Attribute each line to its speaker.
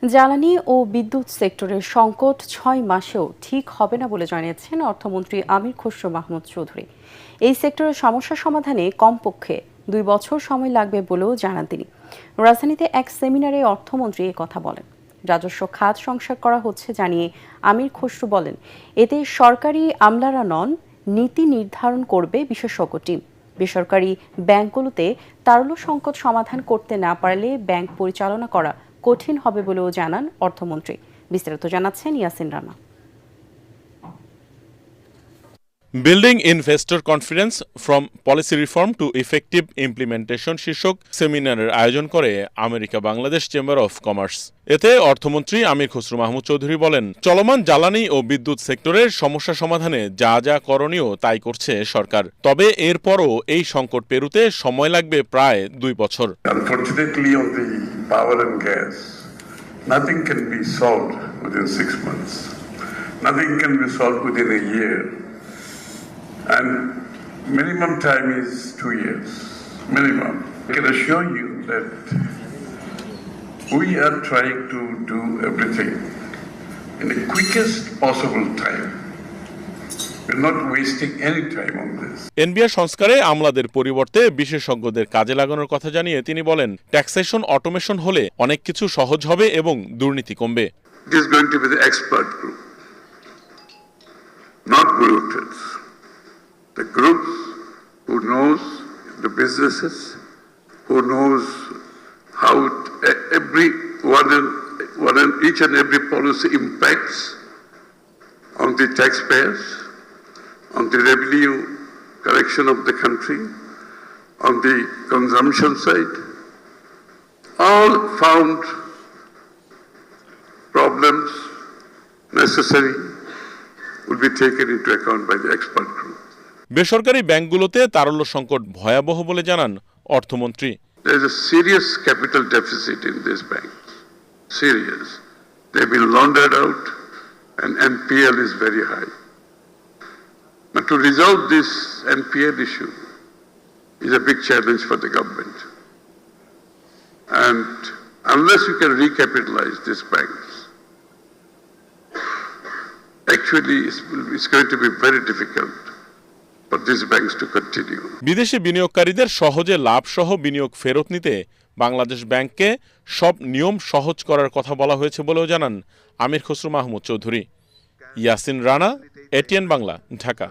Speaker 1: জ্বালানি ও বিদ্যুৎ সেক্টরের সংকট ৬ মাসেও ঠিক হবে না বলে জানিয়েছেন অর্থমন্ত্রী আমির খসরু মাহমুদ চৌধুরী। এই সেক্টরের সমস্যা সমাধানে কমপক্ষে ২ বছর সময় লাগবে বলেও জানান তিনি। রাজধানীতে এক সেমিনারে অর্থমন্ত্রী এ কথা বলেন। রাজস্ব খাত সংস্কার করা হচ্ছে জানিয়ে আমির খসরু বলেন, এতে সরকারি আমলারা নন, নীতি নির্ধারণ করবে বিশেষজ্ঞ টিম। বেসরকারি ব্যাংকগুলোতে তারল্য সংকট সমাধান করতে না পারলে ব্যাংক পরিচালনা করা কঠিন হবে বলেও জানান অর্থমন্ত্রী। বিস্তারিত জানাচ্ছেন Yasin Rana.
Speaker 2: Building investor confidence from policy reform to effective implementation শীর্ষক সেমিনারের আয়োজন করে America Bangladesh chamber of commerce. এতে অর্থমন্ত্রী আমির খসরু মাহমুদ চৌধুরী বলেন, চলমান জ্বালানি ও বিদ্যুৎ সেক্টরের সমস্যা সমাধানে যা যা করণীয় তাই করছে সরকার। তবে এরপরও এই সংকট পেরুতে সময় লাগবে প্রায় ২ বছর।
Speaker 3: Unfortunately, on the power and gas, nothing can be solved within 6 months. Nothing can be solved within a year. And minimum time is 2 years. Minimum. I can assure you that we are trying to do everything in the quickest possible time. We're not wasting any time on this.
Speaker 2: NBR সংস্কারে আমলাদের পরিবর্তে বিশেষজ্ঞদের কাজে লাগানোর কথা জানিয়ে তিনি বলেন, taxation automation হলে অনেক কিছু সহজ হবে এবং দুর্নীতি কমবে।
Speaker 3: It is going to be the expert group, not bureaucrats. The group who knows the businesses, who knows how each and every policy impacts on the taxpayers, on the revenue collection of the country, on the consumption side. All found problems necessary will be taken into account by the expert group.
Speaker 2: বেসরকারি ব্যাংকগুলোতে তারল্য সংকট ভয়াবহ বলে জানান অর্থমন্ত্রী।
Speaker 3: There is a serious capital deficit in these banks. Serious. They've been laundered out and NPL is very high. But to resolve this NPL issue is a big challenge for the government. And unless you can recapitalize these banks, actually it's going to be very difficult for these banks to continue.
Speaker 2: বিদেশি বিনিয়োগকারীদের সহজে লাভসহ বিনিয়োগ ফেরত নিতে বাংলাদেশ ব্যাংককে সব নিয়ম সহজ করার কথা বলা হয়েছে বলেও জানান আমির খসরু মাহমুদ চৌধুরী। ইয়াসিন রানা, এটিএন বাংলা, ঢাকা।